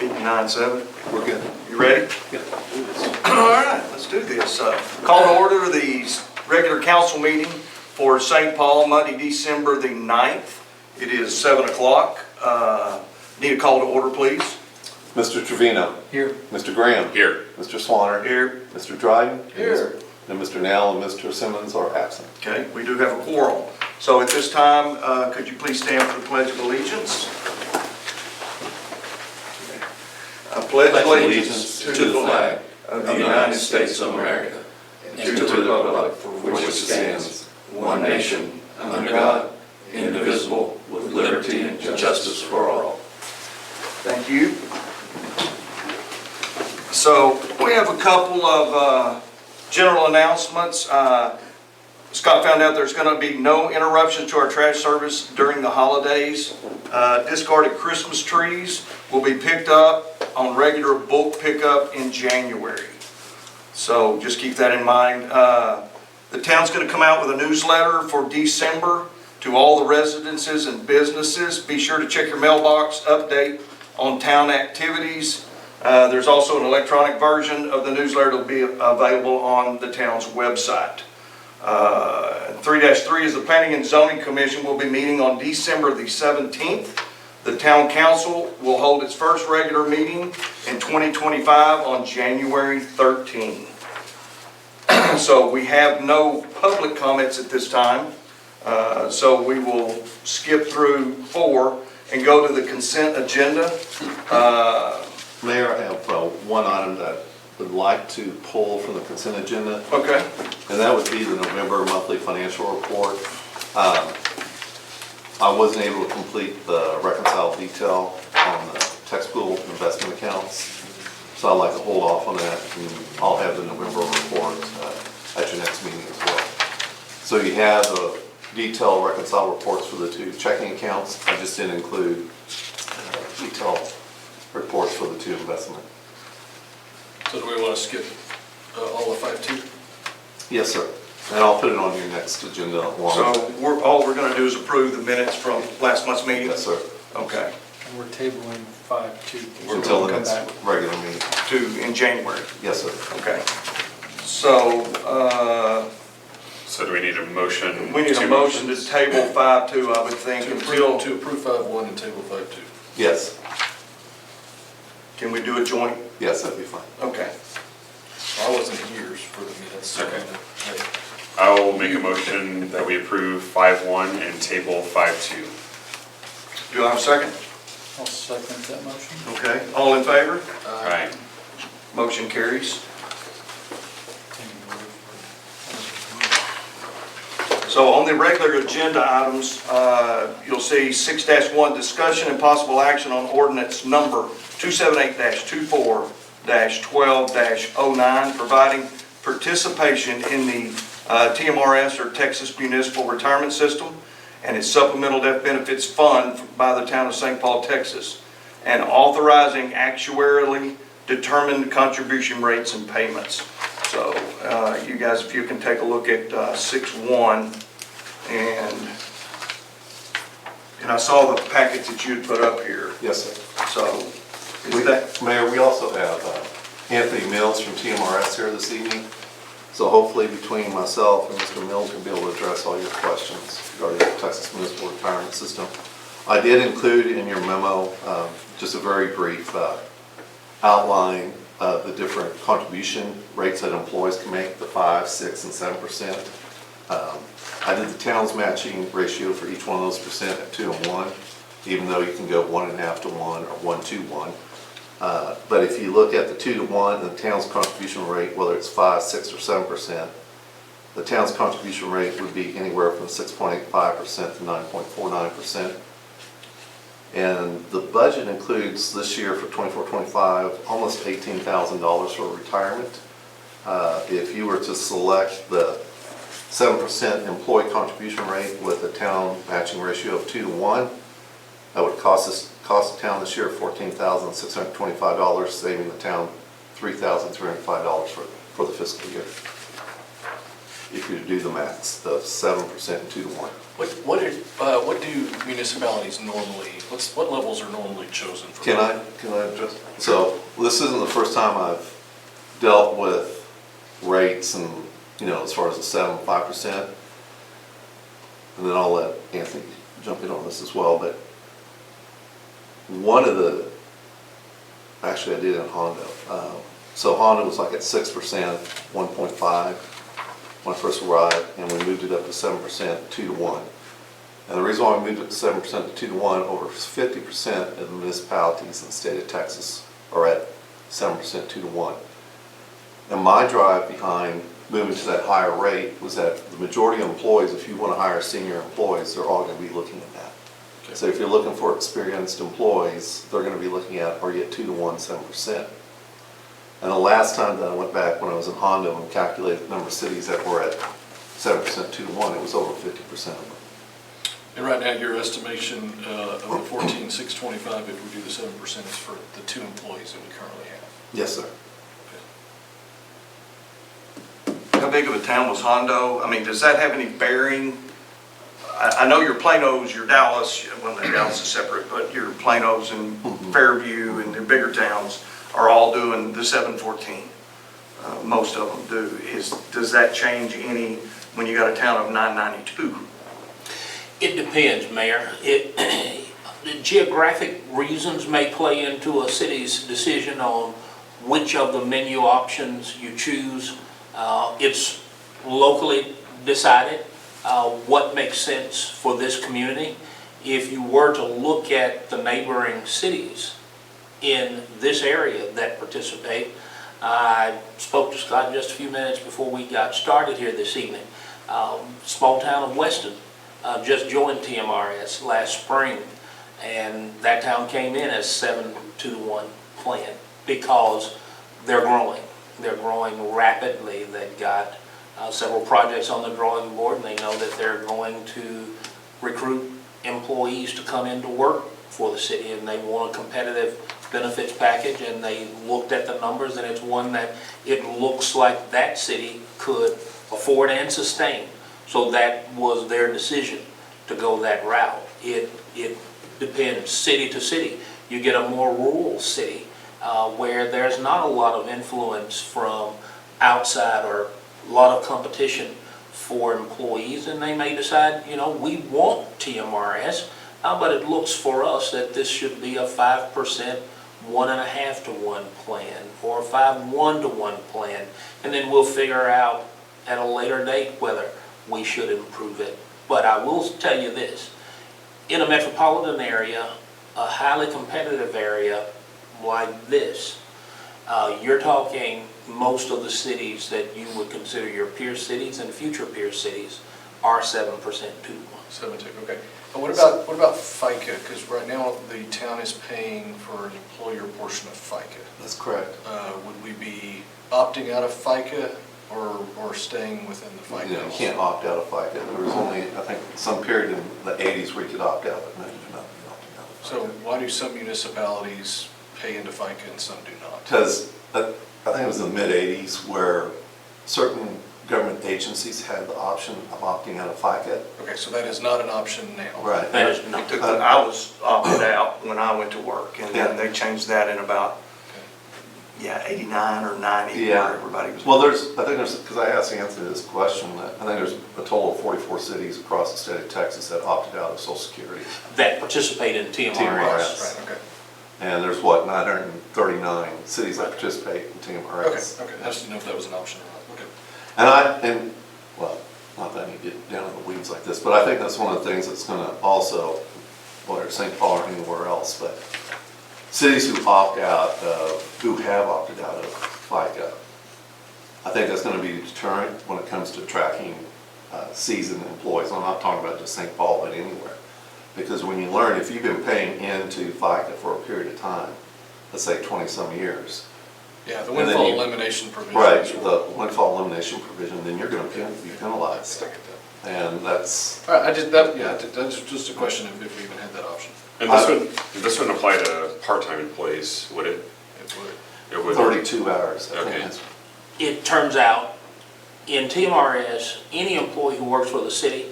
9-7. We're good. You ready? Yeah. All right, let's do this. Call to order the regular council meeting for St. Paul, Monday, December the 9th. It is 7 o'clock. Need a call to order, please. Mr. Trevino. Here. Mr. Graham. Here. Mr. Swanner. Here. Mr. Dryden. Here. And Mr. Nell and Mr. Simmons are absent. Okay, we do have a quorum. So at this time, could you please stand for the Pledge of Allegiance? I pledge allegiance to the flag of the United States of America and to the republic for which it stands, one nation, under God, indivisible, with liberty and justice for all. Thank you. So we have a couple of general announcements. Scott found out there's going to be no interruption to our trash service during the holidays. Discarded Christmas trees will be picked up on regular bulk pickup in January. So just keep that in mind. The town's going to come out with a newsletter for December to all the residences and businesses. Be sure to check your mailbox, update on town activities. There's also an electronic version of the newsletter that will be available on the town's website. 3-3 is the Planning and Zoning Commission will be meeting on December the 17th. The Town Council will hold its first regular meeting in 2025 on January 13th. So we have no public comments at this time. So we will skip through 4 and go to the consent agenda. Mayor, I have one item that I would like to pull from the consent agenda. Okay. And that would be the November monthly financial report. I wasn't able to complete the reconciled detail on the tax pool investment accounts. So I'd like to hold off on that, and I'll have the November report at your next meeting as well. So you have a detailed reconciled reports for the 2 checking accounts. I just didn't include detailed reports for the 2 investment. So do we want to skip all of 5-2? Yes, sir. And I'll put it on your next agenda. So all we're going to do is approve the minutes from last month's meeting? Yes, sir. Okay. And we're tabling 5-2. Until the next regular meeting. In January? Yes, sir. Okay. So, So do we need a motion? we need a motion to table 5-2, I would think, until, To approve 5-1 and table 5-2. Yes. can we do a joint? Yes, that'd be fine. Okay. I wasn't here for the minutes. So Okay. hey, I will make a motion that we approve 5-1 and table 5-2. Do I have a second? I'll second that motion. Okay. All in favor? Right. Motion carries. So on the regular agenda items, you'll see 6-1, discussion and possible action on ordinance number 278-24-12-09, providing participation in the TMRS or Texas Municipal Retirement System and its Supplemental Death Benefits Fund by the town of St. Paul, Texas, and authorizing actuarially determined contribution rates and payments. So you guys, if you can take a look at 6-1, and I saw the package that you had put up here. Yes, sir. So is that, Mayor, we also have Anthony Mills from TMRS here this evening. So hopefully between myself and Mr. Mills, we'll be able to address all your questions regarding the Texas Municipal Retirement System. I did include in your memo just a very brief outline of the different contribution rates that employees can make, the 5%, 6%, and 7%. I did the town's matching ratio for each one of those percent at 2 and 1, even though you can go 1.5 to 1 or 1 to 1. But if you look at the 2 to 1 and the town's contribution rate, whether it's 5%, 6%, or 7%, the town's contribution rate would be anywhere from 6.85% to 9.49%. And the budget includes this year for 24-25 almost $18,000 for retirement. If you were to select the 7% employee contribution rate with a town matching ratio of 2 to 1, that would cost the town this year $14,625, saving the town $3,305 for the fiscal year. If you do the maths, the 7% and 2 to 1. What do municipalities normally, what levels are normally chosen for? Can I address? So this isn't the first time I've dealt with rates and, as far as the 5%. And then I'll let Anthony jump in on this as well, but actually I did in Hondo. So Hondo was like at 6%, 1.5 when I first arrived, and we moved it up to 7%, 2 to 1. And the reason why we moved it to 7% to 2 to 1, over 50% of the municipalities in the state of Texas are at 7%, 2 to 1. And my drive behind moving to that higher rate was that the majority of employees, if you want to hire senior employees, they're all going to be looking at that. Okay. So if you're looking for experienced employees, they're going to be looking at, are you at 2 to 1, 7%? And the last time that I went back when I was in Hondo and calculated the number of cities that were at 7%, 2 to 1, it was over 50% of them. And right now, your estimation of the 14,625, if we do the 7%, is for the 2 employees that we currently have. Yes, sir. How big of a town was Hondo? I mean, does that have any bearing? I know your Plano's, your Dallas, well, Dallas is separate, but your Plano's and Fairview and the bigger towns are all doing the 714. Most of them do. Does that change any when you got a town of 992? It depends, Mayor. The geographic reasons may play into a city's decision on which of the menu options you choose. It's locally decided what makes sense for this community. If you were to look at the neighboring cities in this area that participate, I spoke to Scott just a few minutes before we got started here this evening. Small town of Weston just joined TMRS last spring, and that town came in as 7-to-1 plan because they're growing. They're growing rapidly. They've got several projects on the drawing board, and they know that they're going to recruit employees to come into work for the city, and they want a competitive benefits package, and they looked at the numbers, and it's one that it looks like that city could afford and sustain. So that was their decision to go that route. It depends city to city. You get a more rural city where there's not a lot of influence from outside or a lot of competition for employees, and they may decide, we want TMRS, but it looks for us that this should be a 5%, 1.5-to-1 plan, or a 5-1-to-1 plan, and then we'll figure out at a later date whether we should improve it. But I will tell you this, in a metropolitan area, a highly competitive area like this, you're talking most of the cities that you would consider your peer cities and future peer cities are 7% 2-to-1. 7-2, okay. But what about FICA? Because right now, the town is paying for an employer portion of FICA. That's correct. Would we be opting out of FICA or staying within the FICA? You can't opt out of FICA. There was only, I think, some period in the 80s where you could opt out, but no, you cannot be opting out of FICA. So why do some municipalities pay into FICA and some do not? Because I think it was in the mid-80s where certain government agencies had the option of opting out of FICA. Okay, so that is not an option now. Right. That is not. I was opted out when I went to work, and then they changed that in about, 89 or 90, Yeah. where everybody was. Well, because I asked Anthony this question, I think there's a total of 44 cities across the state of Texas that opted out of Social Security. That participate in TMRS. TMRS. Right, okay. And there's 939 cities that participate in TMRS. Okay, I just didn't know if that was an option or not. Okay. Well, not that you get down in the weeds like this, but I think that's one of the things that's gonna also, whether it's St. Paul or anywhere else, but cities who opt out who have opted out of FICA, I think that's gonna be a deterrent when it comes to tracking seasoned employees. I'm not talking about just St. Paul, but anywhere. Because when you learn, if you've been paying into FICA for a period of time, let's say 20-some years. Yeah, the And then windfall you- elimination provision. Right, the windfall elimination provision, then you're gonna be penalized. I get that. And that's, All right, that's just a question if we even had that option. And this wouldn't apply to part-time employees, would it? It would. It would. 32 hours. I think Okay. that's- It turns out, in TMRS, any employee who works for the city,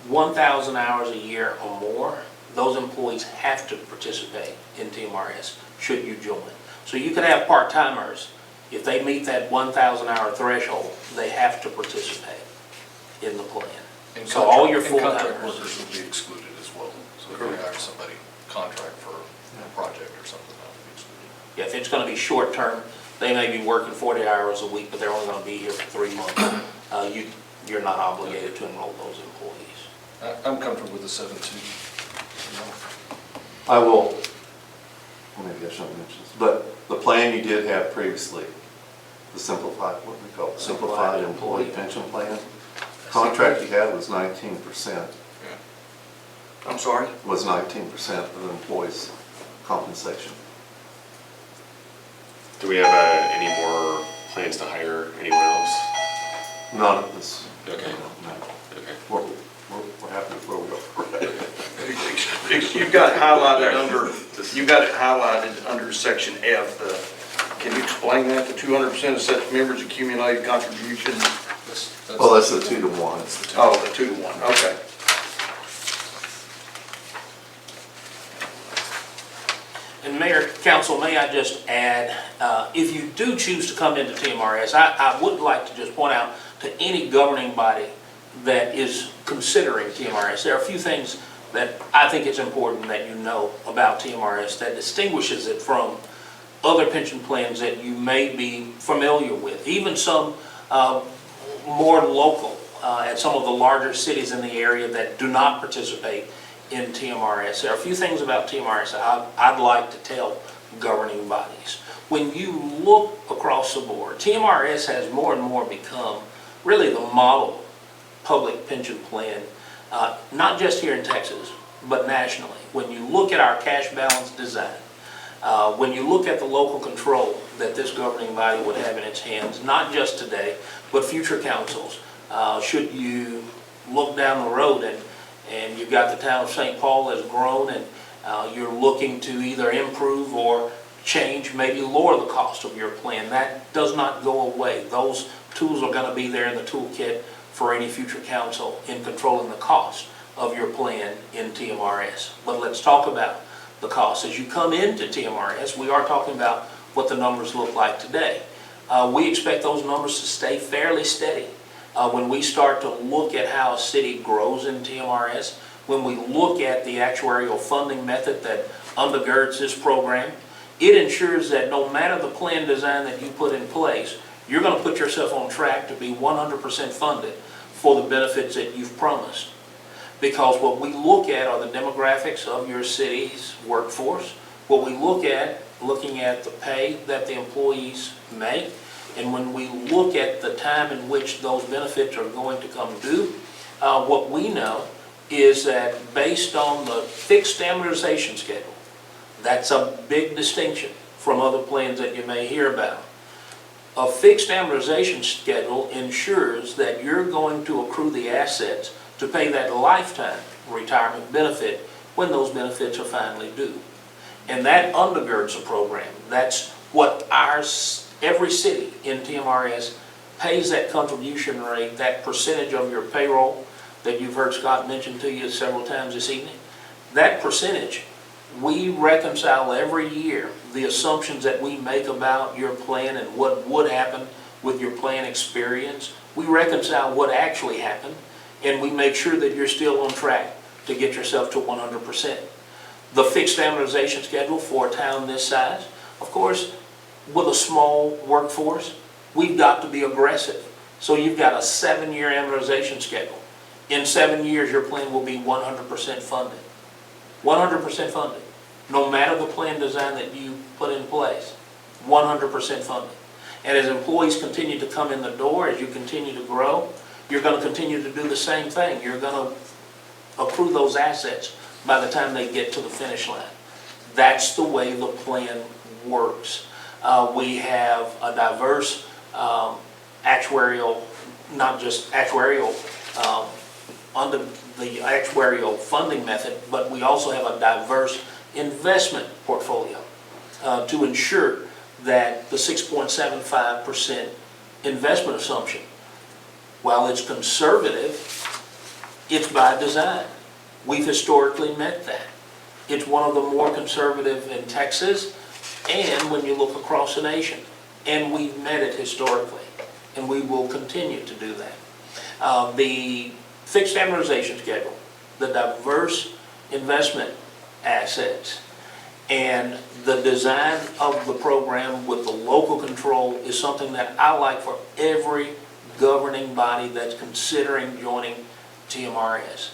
1,000 hours a year or more, those employees have to participate in TMRS should you join. So you could have part-timers, if they meet that 1,000 hour threshold, they have to participate in the plan. And So all your contract- and full-timers. contract workers would be excluded as well. So if you hire somebody contract for a project or something, that would be excluded. Yeah, if it's gonna be short-term, they may be working 40 hours a week, but they're only gonna be here for 3 months. You're not obligated to enroll those employees. I'm comfortable with the 7-2. I will, well, maybe I shouldn't mention this, but the plan you did have previously, the simplified, what do we call it? Simplified employee pension plan. Contract you had was 19%, I'm sorry? was 19% of the employees' compensation. Do we have any more plans to hire anyone else? Not at this. Okay. No. Okay. We're happy with where we are. You've got it highlighted under, you've got it highlighted under section F. Can you explain that? The 200% of such members' accumulated contributions? Well, that's the 2 to 1. Oh, the 2 to 1, okay. And Mayor, Council, may I just add, if you do choose to come into TMRS, I would like to just point out to any governing body that is considering TMRS, there are a few things that I think it's important that you know about TMRS that distinguishes it from other pension plans that you may be familiar with, even some more local at some of the larger cities in the area that do not participate in TMRS. There are a few things about TMRS that I'd like to tell governing bodies. When you look across the board, TMRS has more and more become really the model public pension plan, not just here in Texas, but nationally. When you look at our cash balance design, when you look at the local control that this governing body would have in its hands, not just today, but future councils, should you look down the road and you've got the town of St. Paul has grown and you're looking to either improve or change, maybe lower the cost of your plan. That does not go away. Those tools are going to be there in the toolkit for any future council in controlling the cost of your plan in TMRS. But let's talk about the cost. As you come into TMRS, we are talking about what the numbers look like today. We expect those numbers to stay fairly steady. When we start to look at how a city grows in TMRS, when we look at the actuarial funding method that undergirds this program, it ensures that no matter the plan design that you put in place, you're going to put yourself on track to be 100% funded for the benefits that you've promised. Because what we look at are the demographics of your city's workforce, what we look at, looking at the pay that the employees make, and when we look at the time in which those benefits are going to come due, what we know is that based on the fixed amortization schedule, that's a big distinction from other plans that you may hear about. A fixed amortization schedule ensures that you're going to accrue the assets to pay that lifetime retirement benefit when those benefits are finally due. And that undergirds the program. That's what every city in TMRS pays that contribution rate, that percentage of your payroll that you've heard Scott mention to you several times this evening. That percentage, we reconcile every year the assumptions that we make about your plan and what would happen with your plan experience. We reconcile what actually happened, and we make sure that you're still on track to get yourself to 100%. The fixed amortization schedule for a town this size, of course, with a small workforce, we've got to be aggressive. So you've got a 7-year amortization schedule. In 7 years, your plan will be 100% funded. 100% funded. No matter the plan design that you put in place, 100% funded. And as employees continue to come in the door, as you continue to grow, you're going to continue to do the same thing. You're going to accrue those assets by the time they get to the finish line. That's the way the plan works. We have a diverse actuarial, not just actuarial, under the actuarial funding method, but we also have a diverse investment portfolio to ensure that the 6.75% investment assumption, while it's conservative, It's by design. We've historically met that. It's one of the more conservative in Texas and when you look across the nation. And we've met it historically, and we will continue to do that. The fixed amortization schedule, the diverse investment assets, and the design of the program with the local control is something that I like for every governing body that's considering joining TMRS.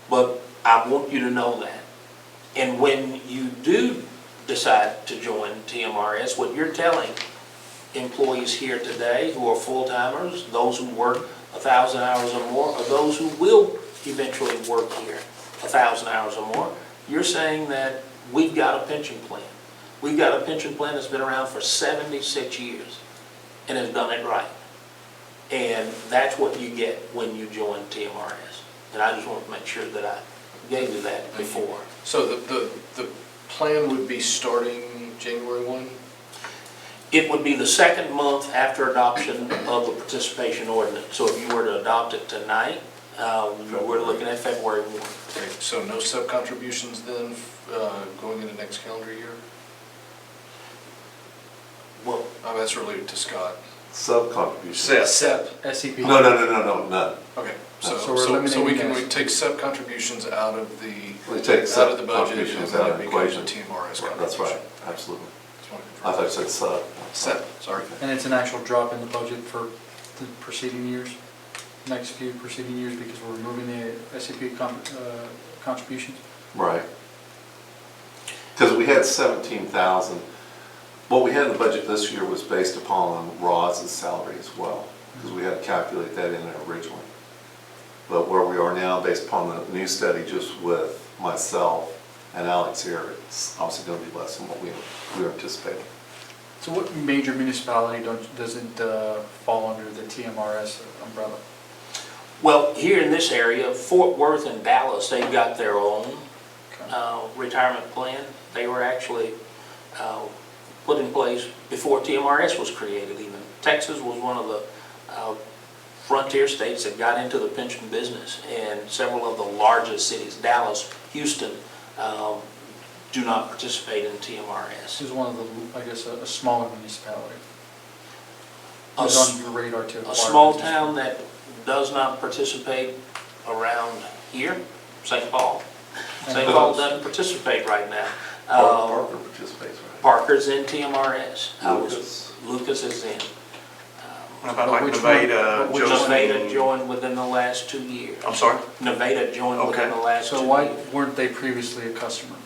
But I want you to know that. And when you do decide to join TMRS, what you're telling employees here today who are full-timers, those who work 1,000 hours or more, or those who will eventually work here 1,000 hours or more, you're saying that we've got a pension plan. We've got a pension plan that's been around for 76 years and has done it right. And that's what you get when you join TMRS. And I just want to make sure that I gave you that before. So the plan would be starting January 1? It would be the second month after adoption of the participation ordinance. So if you were to adopt it tonight, we're looking at February 1. Okay, so no sub-contributions then going into next calendar year? Well, That's related to Scott. Sub-contribution. SEP. SEP. No, none. Okay, So so we're eliminating we can those. take sub-contributions out of the We take out of the budget, and sub-contributions out then of it the becomes a equation. TMRS contribution. That's right, absolutely. Just wanna I confirm. thought you said sub. SEP, sorry. And it's an actual drop in the budget for the preceding years, next few preceding years, because we're removing the SEP contributions. Right. Because we had 17,000. What we had in the budget this year was based upon Roz's salary as well, because we had to calculate that in there originally. But where we are now, based upon the new study, just with myself and Alex here, it's obviously going to be less than what we were anticipating. So what major municipality doesn't fall under the TMRS umbrella? well, here in this area, Fort Worth and Dallas, they've got their own retirement plan. They were actually put in place before TMRS was created even. Texas was one of the frontier states that got into the pension business, and several of the largest cities, Dallas, Houston, do not participate in TMRS. This is one of the, I guess, a smaller municipality. A It's s- on your radar to A acquire small business. town that does not participate around here, St. Paul. St. Paul doesn't participate right now. Parker participates, right? Parker's in TMRS. Lucas. Lucas is in. What about But like which one- Nevada, but which Joseph? Nevada joined within the last 2 years. I'm sorry? Nevada joined within Okay. the last 2 So years. why weren't they previously a customer?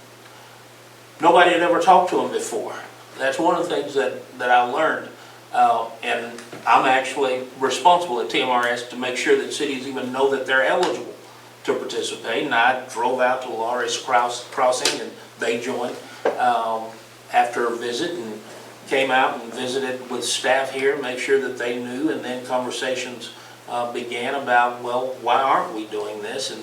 Nobody had ever talked to them before. That's one of the things that I learned. And I'm actually responsible at TMRS to make sure that cities even know that they're eligible to participate. And I drove out to Lawrence Crossing, and they joined after a visit, and came out and visited with staff here, make sure that they knew, and then conversations began about, well, why aren't we doing this? And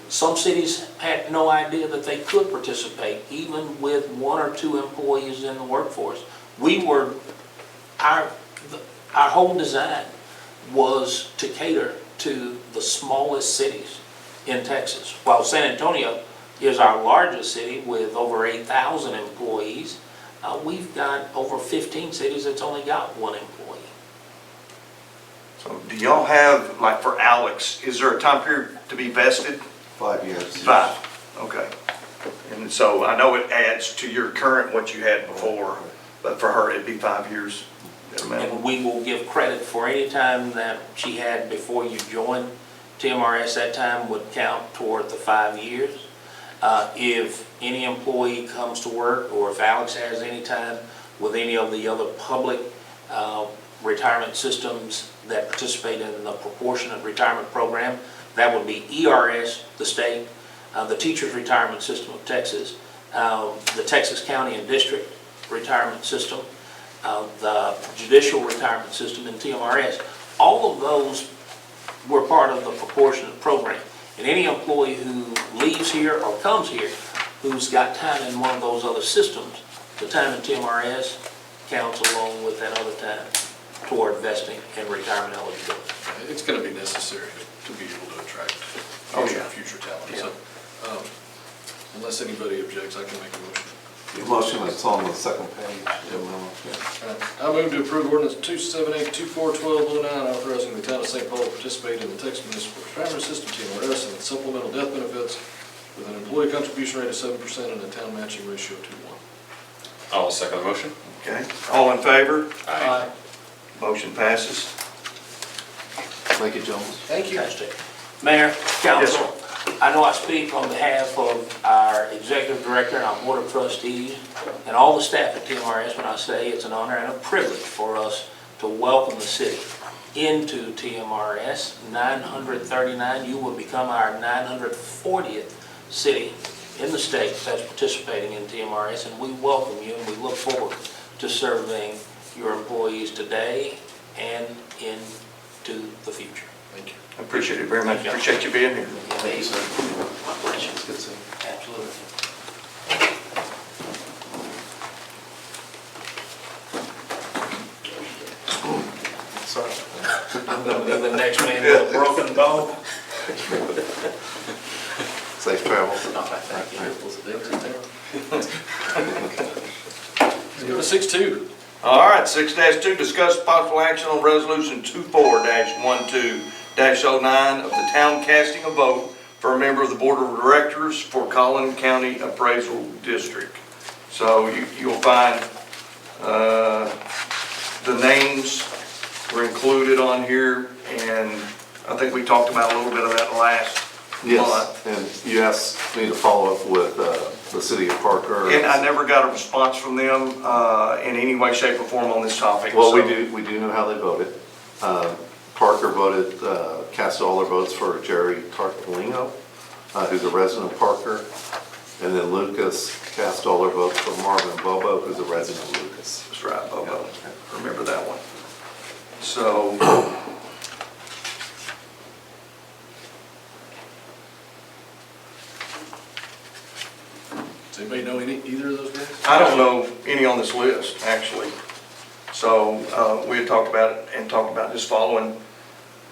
some cities had no idea that they could participate, even with 1 or 2 employees in the workforce. Our whole design was to cater to the smallest cities in Texas. While San Antonio is our largest city with over 8,000 employees, we've got over 15 cities that's only got 1 employee. So do y'all have, like for Alex, is there a time period to be vested? 5 years. 5, okay. And so I know it adds to your current, what you had before, but for her, it'd be 5 years. And we will give credit for any time that she had before you joined TMRS. That time would count toward the 5 years. If any employee comes to work, or if Alex has any time with any of the other public retirement systems that participate in the proportionate retirement program, that would be ERS, the state, the Teachers Retirement System of Texas, the Texas County and District Retirement System, the Judicial Retirement System, and TMRS. All of those were part of the proportionate program. And any employee who leaves here or comes here who's got time in one of those other systems, the time in TMRS counts along with that other time toward vesting and retirement eligibility. It's going to be necessary to be able to attract Oh, yeah. future talent. Yeah. So, unless anybody objects, I can make a motion. The motion that's on the second page. I move to approve ordinance 278-24-1209, authorizing the town of St. Paul to participate in the Texas Municipal Retirement System, TMRS, and its supplemental death benefits with an employee contribution rate of 7% and a town matching ratio of 2:1. I'll second the motion. Okay, all in favor? Aye. Motion passes. Thank you, gentlemen. Thank you. Fantastic. Mayor, council, I know I speak on behalf of our executive director and our board of trustees and all the staff at TMRS when I say it's an honor and a privilege for us to welcome the city into TMRS. 939, you will become our 940th city in the state that's participating in TMRS, and we welcome you and we look forward to serving your employees today and into the future. Thank you. I appreciate it very much. Appreciate you being here. Thank you, sir. My pleasure. It's good seeing you. Absolutely. Sorry. I'm going to be the next man with a broken bone. Safe travels. No, thank you. Let's go to 6-2. All right, 6-2, discuss possible action on resolution 24-12-09 of the town casting a vote for a member of the board of directors for Collin County Appraisal District. So you'll find the names were included on here, and I think we talked about a little bit of that last Yes, month. and you asked me to follow up with the city of Parker. And I never got a response from them in any way, shape, or form on this topic. Well, so- we do know how they voted. Parker voted, cast all their votes for Jerry Tartolino, who's a resident of Parker. And then Lucas cast all their votes for Marvin Bobo, who's a resident of Lucas. That's right, Bobo. Remember that one. So, Does anybody know either of those guys? I don't know any on this list, actually. So, we had talked about it and talked about just following.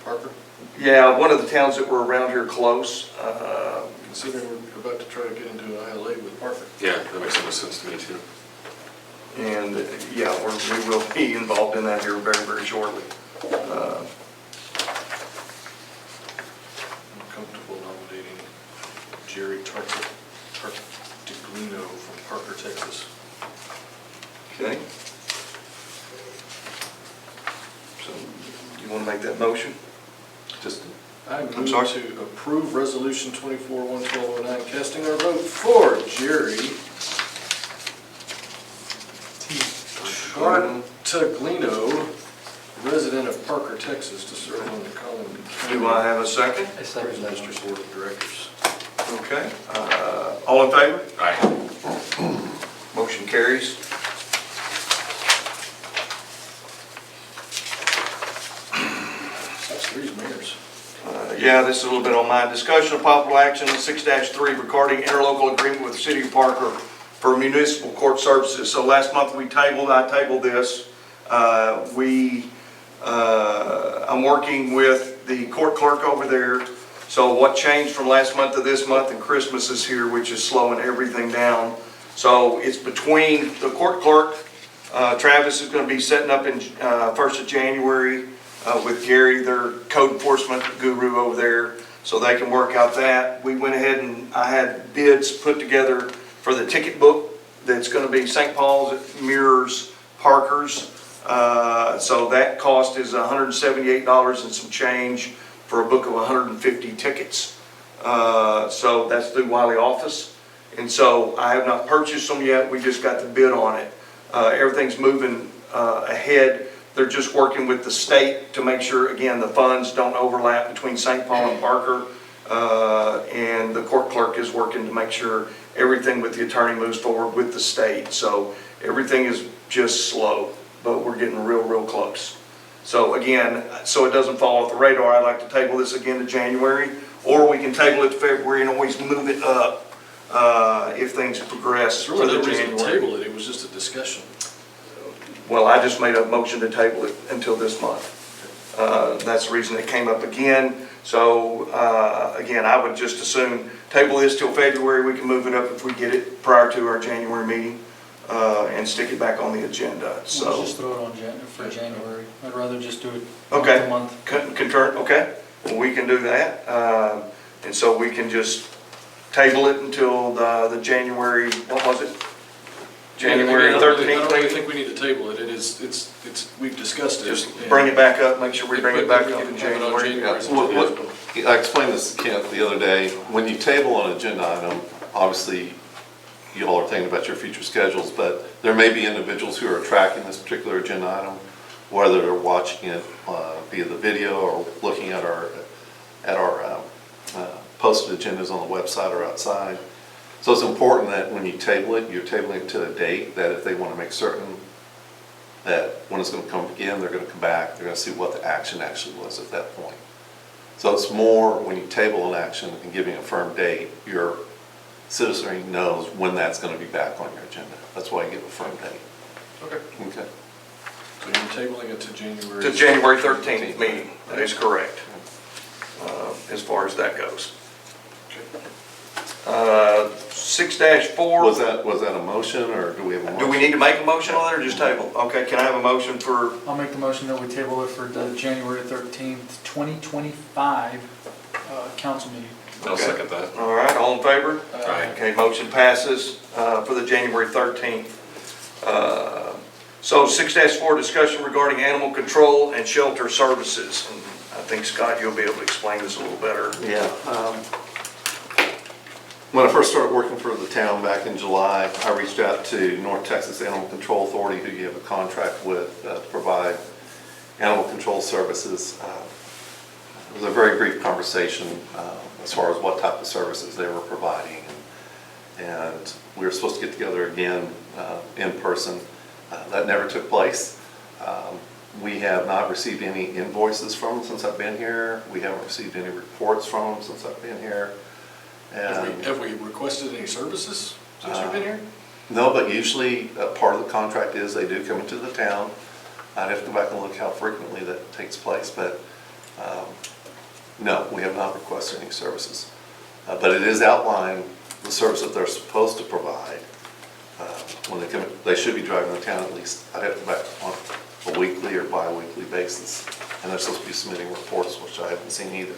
Parker? Yeah, one of the towns that were around here close. Considering we're about to try to get into an ILA with Parker. Yeah, that makes the most sense to me too. And, yeah, we will be involved in that here very, very shortly. I'm comfortable nominating Jerry Tartaglino from Parker, Texas. Okay. So, you want to make that motion? Just, I I'm move sorry? to approve resolution 24-11209, casting our vote for Jerry Tartaglino, resident of Parker, Texas, to serve on the Collin County Do I have a second? Appraisal District Board of Directors. Okay. All in favor? Aye. Motion carries. That's three mayors. Yeah, this is a little bit on my discussion of possible action, 6-3 regarding interlocal agreement with the city of Parker for municipal court services. So last month I tabled this. I'm working with the court clerk over there. So what changed from last month to this month, and Christmas is here, which is slowing everything down. So it's between the court clerk, Travis is going to be setting up in 1st of January with Gary, their code enforcement guru over there, so they can work out that. We went ahead and I had bids put together for the ticket book that's going to be St. Paul's, it mirrors Parker's. So that cost is $178 and some change for a book of 150 tickets. So that's through Wiley Office. And so I have not purchased them yet, we just got the bid on it. Everything's moving ahead. They're just working with the state to make sure, again, the funds don't overlap between St. Paul and Parker. And the court clerk is working to make sure everything with the attorney moves forward with the state. So everything is just slow, but we're getting real, real close. So again, so it doesn't fall off the radar, I'd like to table this again to January, or we can table it to February and always move it up if things progress There's for really the no reason to January. table it, it was just a discussion. Well, I just made a motion to table it until this month. That's the reason it came up again. So, again, I would just assume table this till February. We can move it up if we get it prior to our January meeting, and stick it back on the agenda, We'll so. just throw it on for January. I'd rather just do it Okay. month to month. Concur, okay, well, we can do that. And so we can just table it until the January, what was it? January I don't 13th really meeting? think we need to table it. We've discussed it. Just bring it back up, make sure we bring it back up in We can have it on January. January. I explained this to Kent the other day. When you table an agenda item, obviously, you all are thinking about your future schedules, but there may be individuals who are tracking this particular agenda item, whether they're watching it via the video or looking at our posted agendas on the website or outside. So it's important that when you table it, you're tabling it to a date that if they want to make certain that when it's going to come again, they're going to come back, they're going to see what the action actually was at that point. So it's more when you table an action and giving a firm date, your citizenry knows when that's going to be back on your agenda. That's why you give a firm date. Okay. Okay. So you're tabling it to January? To January 13th meeting, that is correct, as far as that goes. 6-4. Was that a motion or do we have a motion? Do we need to make a motion on that or just table? Okay, can I have a motion for, I'll make the motion that we table it for the January 13th, 2025 council meeting. I'll second that. all right, all in favor? Aye. Okay, motion passes for the January 13th. So 6-4, discussion regarding animal control and shelter services. And I think, Scott, you'll be able to explain this a little better. Yeah. When I first started working for the town back in July, I reached out to North Texas Animal Control Authority, who you have a contract with to provide animal control services. It was a very brief conversation as far as what type of services they were providing. And we were supposed to get together again in person. That never took place. We have not received any invoices from them since I've been here. We haven't received any reports from them since I've been here. And Have we requested any services since you've been here? no, but usually part of the contract is they do come into the town. I'd have to go back and look how frequently that takes place, but no, we have not requested any services. But it is outlined the service that they're supposed to provide. When they come, they should be driving the town at least, I'd have to go back on a weekly or bi-weekly basis. And they're supposed to be submitting reports, which I haven't seen either.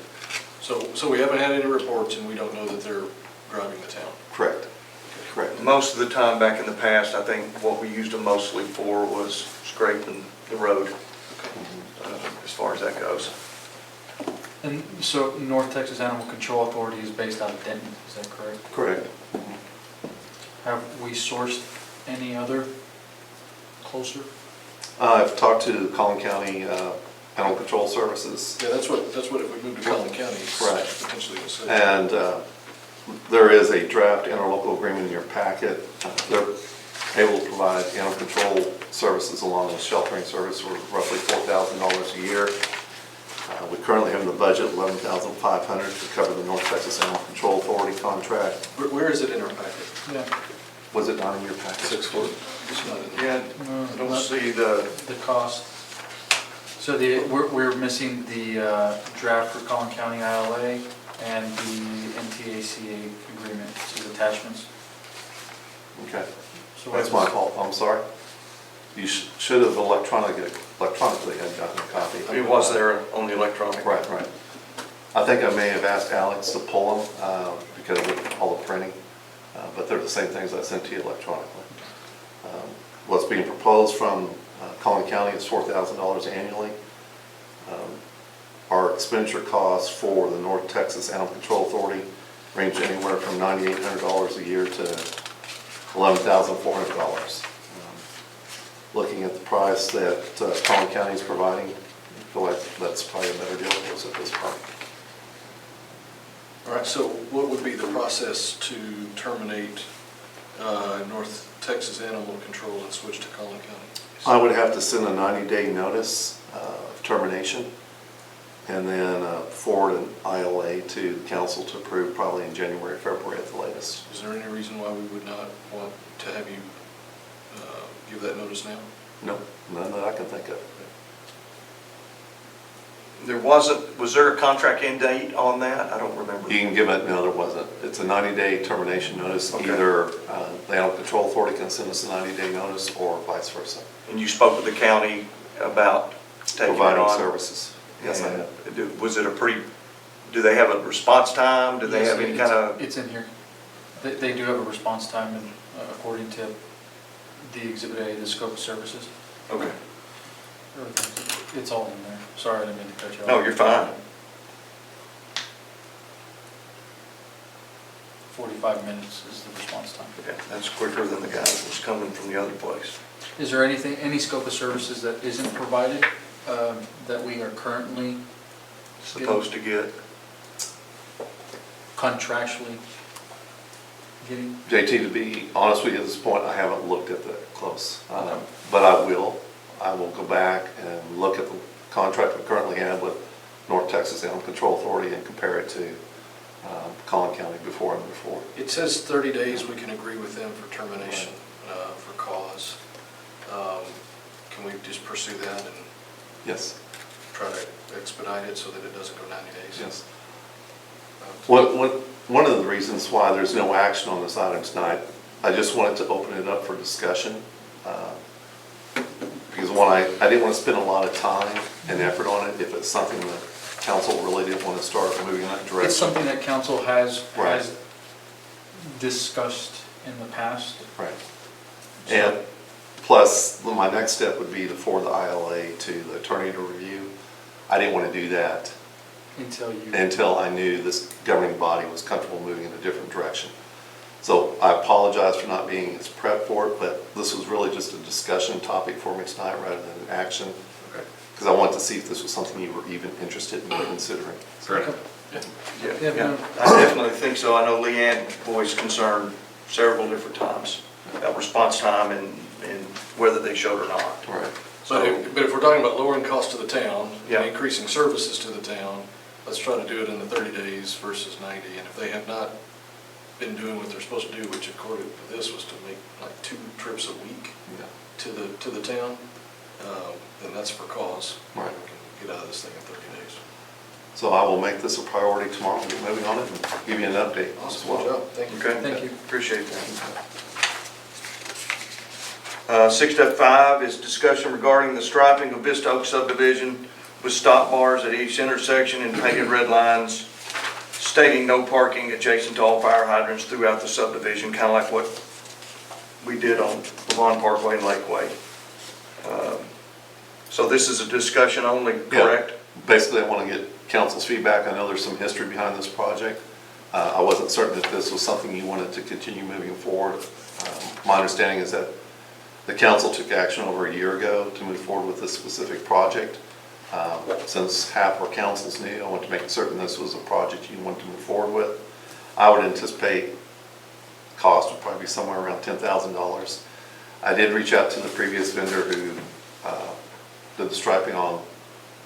So we haven't had any reports and we don't know that they're driving the town? Correct. Correct. Most of the time back in the past, I think what we used them mostly for was scraping the road, as far as that goes. And so North Texas Animal Control Authority is based out of Denton, is that correct? Correct. Have we sourced any other closer? I've talked to Collin County Animal Control Services. Yeah, that's what if we move to Collin County, it's Right. potentially the city. And there is a draft interlocal agreement in your packet. They're able to provide animal control services along with sheltering service for roughly $4,000 a year. We currently have in the budget $11,500 to cover the North Texas Animal Control Authority contract. Where is it in our packet? Yeah. Was it not in your packet? 6 foot? It's not in there. Yeah, I don't see the, cost. So we're missing the draft for Collin County ILA and the NTACA agreement, to attachments. Okay. So That's my fault, I'm sorry. You should have electronically had gotten a copy. it was there on the electronic. Right, right. I think I may have asked Alex to pull them because of all the printing, but they're the same things I sent to you electronically. What's being proposed from Collin County is $4,000 annually. Our expenditure costs for the North Texas Animal Control Authority range anywhere from $9,800 a year to $11,400. Looking at the price that Collin County is providing, I feel like that's probably a better deal for us at this point. All right, so what would be the process to terminate North Texas Animal Control and switch to Collin County? I would have to send a 90-day notice of termination and then forward an ILA to the council to approve probably in January, February at the latest. Is there any reason why we would not want to have you give that notice now? No, none that I can think of. There wasn't, was there a contract end date on that? I don't remember. You can give it, no, there wasn't. It's a 90-day termination notice. Okay. Either the Animal Control Authority can send us a 90-day notice or vice versa. And you spoke with the county about taking it Providing on? services. Yes, I have. And was it a pretty, do they have a response time? Do they Yes, have any it's- kind of? It's in here. They do have a response time, and according to the Exhibit A, the scope of services. Okay. It's all in there. Sorry, I didn't mean to cut you off. No, you're fine. 45 minutes is the response time. Okay, that's quicker than the guy that was coming from the other place. Is there anything, any scope of services that isn't provided that we are currently Supposed to get? contractually getting? JT, to be honest with you at this point, I haven't looked at that close. But I will. I will go back and look at the contract we currently have with North Texas Animal Control Authority and compare it to Collin County before I move forward. It says 30 days we can agree with them for termination for cause. Can we just pursue that and Yes, try to expedite it so that it doesn't go 90 days? yes. One of the reasons why there's no action on this item tonight, I just wanted to open it up for discussion. Because I didn't want to spend a lot of time and effort on it if it's something that council really didn't want to start moving in that direction. It's something that council has Right. discussed in the past. Right. And plus, my next step would be to forward the ILA to the attorney to review. I didn't want to do that until I knew this governing body was comfortable moving in a different direction. So I apologize for not being as prepped for it, but this was really just a discussion topic for me tonight rather than an action. Okay. Because I wanted to see if this was something you were even interested in considering. Correct. Yeah, I definitely think so. I know Leanne voiced concern several different times about response time and whether they showed or not. Right. But if we're talking about lowering costs to the town, Yeah. and increasing services to the town, let's try to do it in the 30 days versus 90. And if they have not been doing what they're supposed to do, which according to this was to make like 2 trips a week Yeah. to the town, then that's for cause. Right. We can get out of this thing in 30 days. So I will make this a priority tomorrow and get moving on it and give you an update as Awesome, well. good job, thank you. Okay? Thank you. Appreciate that. 6.5 is discussion regarding the striping of Vista Oak subdivision with stop bars at each intersection and painted red lines stating no parking adjacent to all fire hydrants throughout the subdivision, kind of like what we did on Levon Parkway and Lakeway. So this is a discussion only, correct? Yeah. Basically, I want to get council's feedback. I know there's some history behind this project. I wasn't certain if this was something you wanted to continue moving forward. My understanding is that the council took action over a year ago to move forward with this specific project. Since half our council's new, I want to make certain this was a project you want to move forward with. I would anticipate cost would probably be somewhere around $10,000. I did reach out to the previous vendor who did the striping on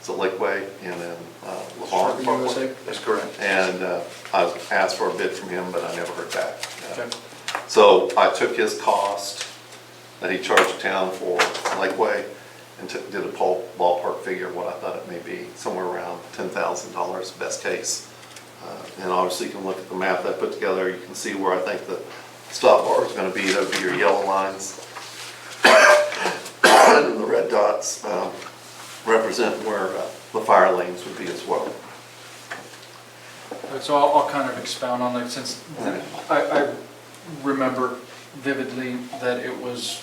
Lakeway and then Levon Parkway. That's correct. And I asked for a bid from him, but I never heard back. Okay. So I took his cost that he charged the town for Lakeway and did a ballpark figure of what I thought it may be, somewhere around $10,000 best case. And obviously you can look at the map that I put together, you can see where I think the stop bar is going to be. That would be your yellow lines. And the red dots represent where the fire lanes would be as well. All right, so I'll kind of expound on that since I remember vividly that it was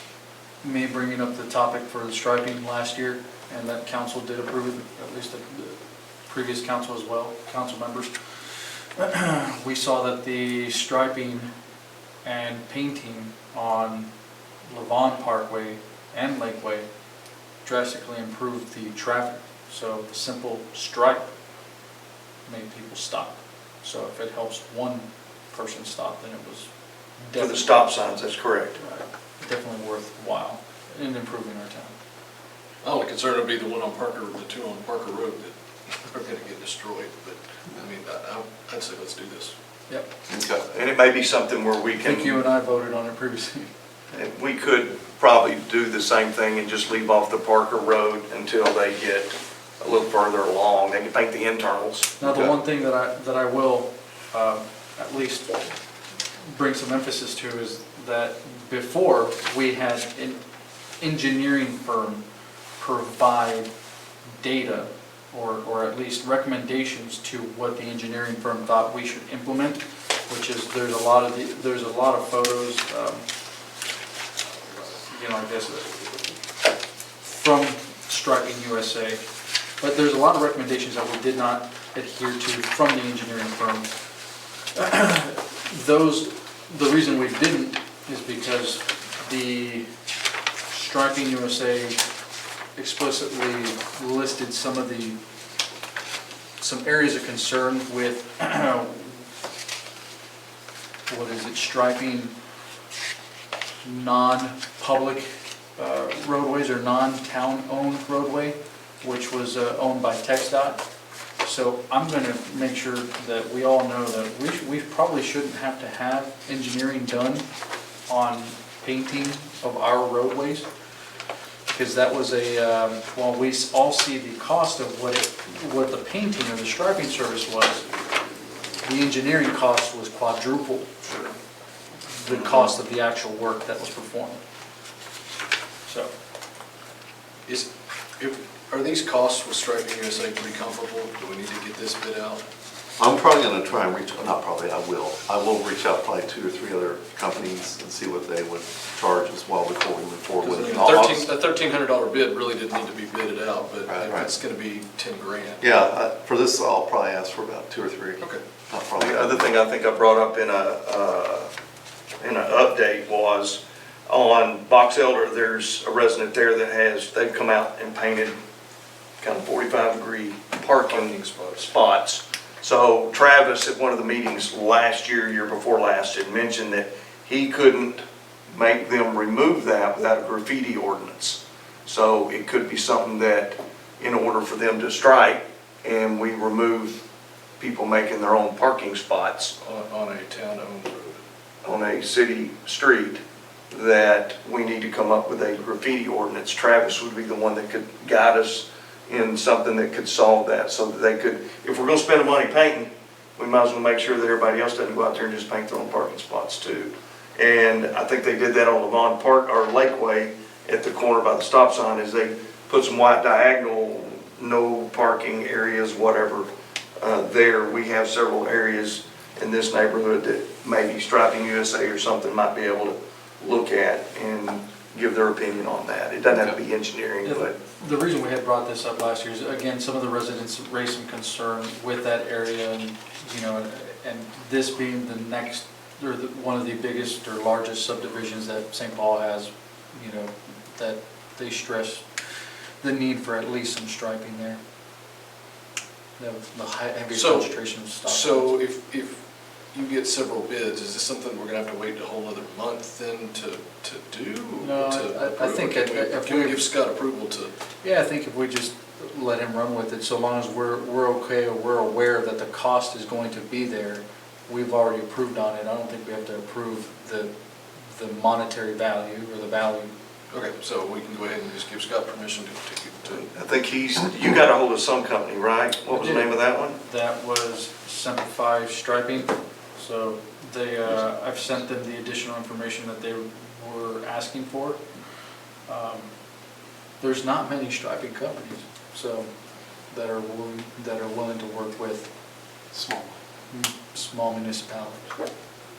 me bringing up the topic for the striping last year and that council did approve it, at least the previous council as well, council members. We saw that the striping and painting on Levon Parkway and Lakeway drastically improved the traffic. So the simple stripe made people stop. So if it helps one person stop, then it was For definitely the stop signs, that's correct. definitely worthwhile in improving our town. My only concern would be the one on Parker, the 2 on Parker Road that are gonna get destroyed, but, I mean, I'd say let's do this. Yep. Okay. And it may be something where we I think you can, and I voted on it previously. we could probably do the same thing and just leave off the Parker Road until they get a little further along. They can paint the internals. Now, the one thing that I will at least bring some emphasis to is that before, we had an engineering firm provide data or at least recommendations to what the engineering firm thought we should implement, which is there's a lot of photos, I guess, from Striping USA, but there's a lot of recommendations that we did not adhere to from the engineering firm. The reason we didn't is because the Striping USA explicitly listed some areas of concern with, striping non-public roadways or non-town-owned roadway, which was owned by TxDOT. So I'm going to make sure that we all know that we probably shouldn't have to have engineering done on painting of our roadways, because that was while we all see the cost of what the painting or the striping service was, the engineering cost was quadruple the cost of the actual work that was performed. So, Are these costs with Striping USA pretty comparable? Do we need to get this bid out? I'm probably going to try and I will reach out probably 2 or 3 other companies and see what they would charge as well before we move forward with it. A $1,300 bid really didn't need to be bidded out, but Right. if it's going to be 10 grand. Yeah, for this, I'll probably ask for about 2 or 3. Okay. Not probably. The other thing I think I brought up in an update was on Box Elder, there's a resident there that they've come out and painted kind of 45-degree parking spots. So Travis, at one of the meetings last year before last, had mentioned that he couldn't make them remove that without a graffiti ordinance. So it could be something that, in order for them to strike, and we remove people making their own parking spots On a town-owned road. on a city street, that we need to come up with a graffiti ordinance. Travis would be the one that could guide us in something that could solve that, so that they could, if we're gonna spend the money painting, we might as well make sure that everybody else doesn't go out there and just paint their own parking spots too. And I think they did that on Levon Park, or Lakeway, at the corner by the stop sign, is they put some white diagonal, no parking areas, whatever, there. We have several areas in this neighborhood that maybe Striping USA or something might be able to look at and give their opinion on that. It doesn't have to be engineering, but. the reason we had brought this up last year is, again, some of the residents raised some concern with that area, and, and this being the next, or one of the biggest or largest subdivisions that St. Paul has, that they stress the need for at least some striping there. The heavy concentration of stop signs. So if you get several bids, is this something we're gonna have to wait a whole other month then to do? No, to I think approve? Can we give Scott approval to? Yeah, I think if we just let him run with it, so long as we're okay, or we're aware that the cost is going to be there, we've already approved on it. I don't think we have to approve the monetary value or the value. Okay, so we can go ahead and just give Scott permission to. I think you got a hold of some company, right? What was the name of that one? That was Simplify Striping. So I've sent them the additional information that they were asking for. There's not many striping companies, that are willing to work with small municipalities.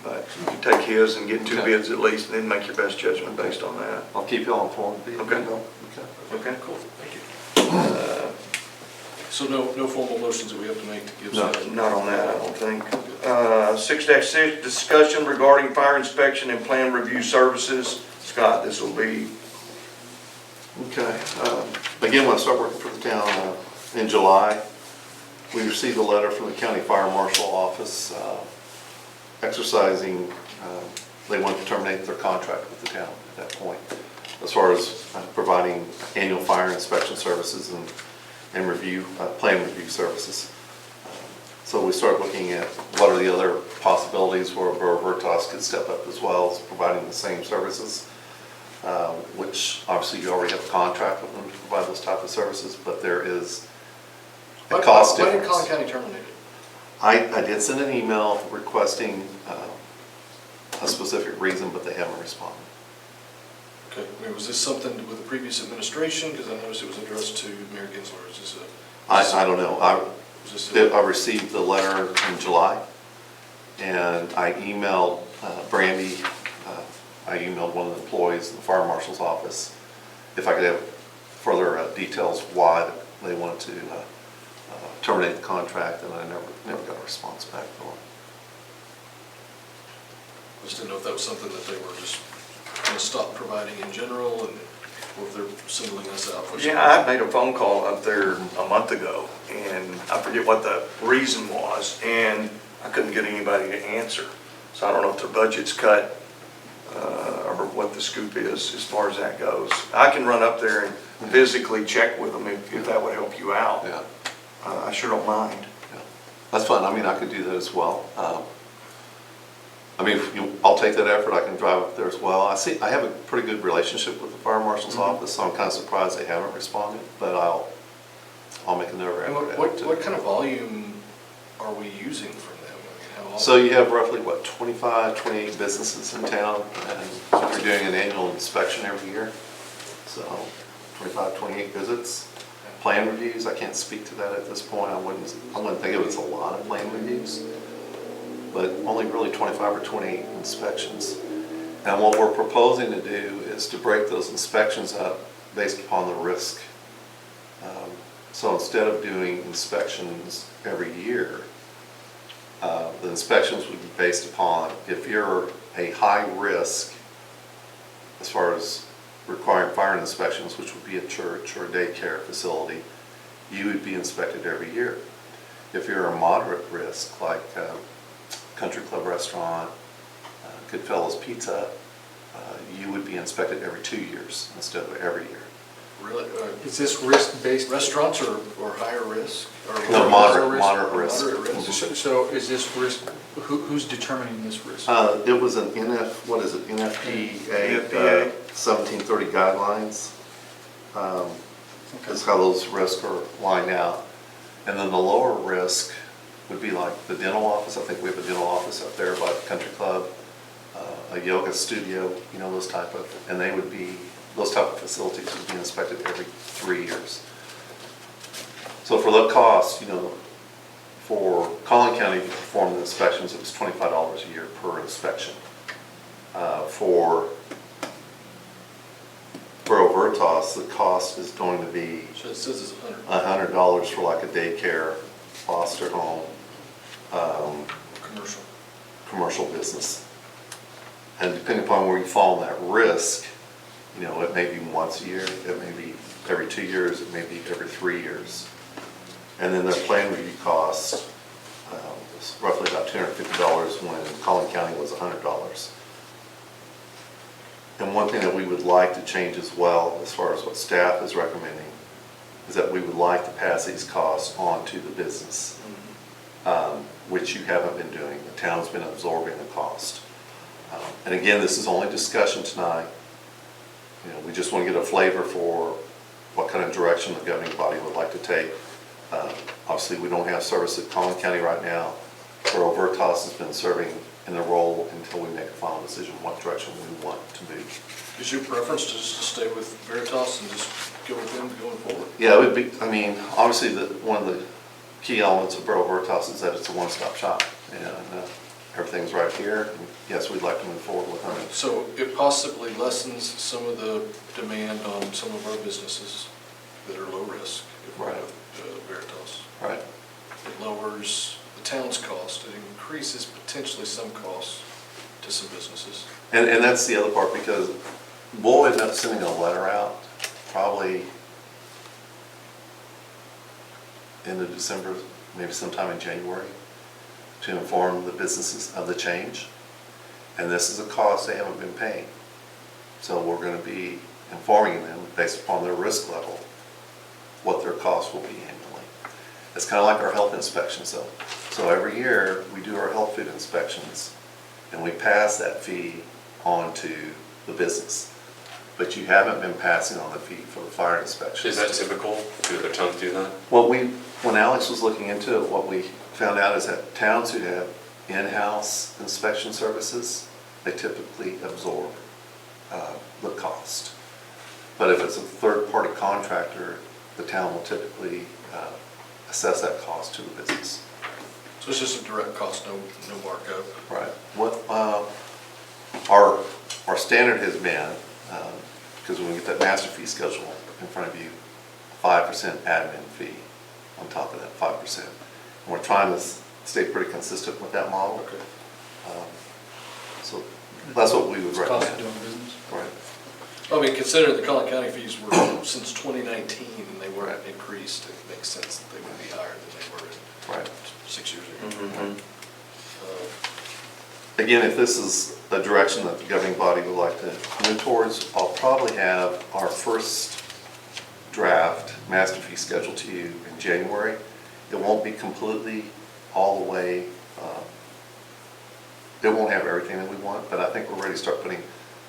But you can take his and get 2 bids at least, and then make your best judgment based on that. I'll keep you all informed. Okay. Okay. Cool, thank you. So no formal motions that we have to make to give No, Scott? not on that, I don't think. 6-6, discussion regarding fire inspection and plan review services. Scott, this will be. Okay. Again, when I started working for the town in July, we received a letter from the county fire marshal office exercising, they wanted to terminate their contract with the town at that point, as far as providing annual fire inspection services and review, plan review services. So we started looking at what are the other possibilities where Veritas could step up as well as providing the same services, which obviously you already have a contract with them to provide those type of services, but there is Why cost did difference. Collin County terminate it? I did send an email requesting a specific reason, but they haven't responded. Okay, I mean, was this something with the previous administration? Because I noticed it was addressed to Mayor Gensler. Is this a? I don't know. Was this I received the letter in July, and I emailed Brandy, I emailed one of the employees in the fire marshal's office if I could have further details why they wanted to terminate the contract, and I never got a response back from them. I just didn't know if that was something that they were just going to stop providing in general, and or if they're singling us out for something. Yeah, I made a phone call up there a month ago, and I forget what the reason was, and I couldn't get anybody to answer. So I don't know if their budget's cut, or what the scoop is as far as that goes. I can run up there and physically check with them if that would help you out. Yeah. I sure don't mind. Yeah. That's fine. I mean, I could do that as well. I mean, I'll take that effort. I can drive up there as well. I have a pretty good relationship with the fire marshal's office, so I'm kind of surprised they haven't responded, but I'll make another And effort. what kind of volume are we using from them? I mean, how So you have roughly, what, 25, 28 businesses in town, and you're doing an annual inspection every year. So 25, 28 visits. Plan reviews, I can't speak to that at this point. I wouldn't think it was a lot of plan reviews, but only really 25 or 28 inspections. And what we're proposing to do is to break those inspections up based upon the risk. So instead of doing inspections every year, the inspections would be based upon if you're a high risk as far as requiring fire inspections, which would be a church or a daycare facility, you would be inspected every year. If you're a moderate risk, like Country Club Restaurant, Goodfellas Pizza, you would be inspected every 2 years instead of every year. Really? Is this risk-based? Restaurants or higher risk? Or No, moderate risk. Moderate risk. So is this risk, who's determining this risk? It was an NFPA 1730 guidelines. Is how those risks are lined out. And then the lower risk would be like the dental office. I think we have a dental office up there by the Country Club, a yoga studio, you know, those type of, and those type of facilities would be inspected every 3 years. So for the cost, you know, for Collin County to perform the inspections, it was $25 a year per inspection. For Veritas, the cost is going to be So it says it's 100. $100 for like a daycare, foster home, Commercial. commercial business. And depending upon where you fall in that risk, you know, it may be once a year, it may be every 2 years, it may be every 3 years. And then their plan review cost is roughly about $250 when Collin County was $100. And one thing that we would like to change as well, as far as what staff is recommending, is that we would like to pass these costs on to the business, which you haven't been doing. The town's been absorbing the cost. And again, this is only discussion tonight. You know, we just want to get a flavor for what kind of direction the governing body would like to take. Obviously, we don't have service at Collin County right now. Borough Veritas has been serving in the role until we make a final decision what direction we want to move. Is your preference to just stay with Veritas and just go with them going forward? Yeah, it would be, I mean, obviously, one of the key elements of Borough Veritas is that it's a one-stop shop. And everything's right here. And yes, we'd like to move forward with them. So it possibly lessens some of the demand on some of our businesses that are low risk if we Right. have Veritas. Right. It lowers the town's cost, it increases potentially some costs to some businesses. And that's the other part, because we'll end up sending a letter out probably end of December, maybe sometime in January, to inform the businesses of the change. And this is a cost they haven't been paying. So we're going to be informing them based upon their risk level, what their costs will be annually. It's kind of like our health inspections though. So every year we do our health food inspections and we pass that fee on to the business. but you haven't been passing on the fee for the fire inspection. Is that typical? Do other towns do that? When Alex was looking into it, what we found out is that towns who have in-house inspection services, they typically absorb the cost. But if it's a third-party contractor, the town will typically assess that cost to the business. So it's just a direct cost, no markup. Right. What our standard has been, because when we get that master fee schedule in front of you, 5% admin fee on top of that 5%. And we're trying to stay pretty consistent with that model. Okay. So that's what we would It's cost of recommend. doing business. Right. I mean, considering the Collin County fees were since 2019 and they weren't increased, it makes sense that they would be higher than they were Right. 6 years ago. Mhm. Again, if this is a direction that the governing body would like to move towards, I'll probably have our first draft master fee schedule to you in January. It won't be completely all the way, it won't have everything that we want, but I think we're ready to start putting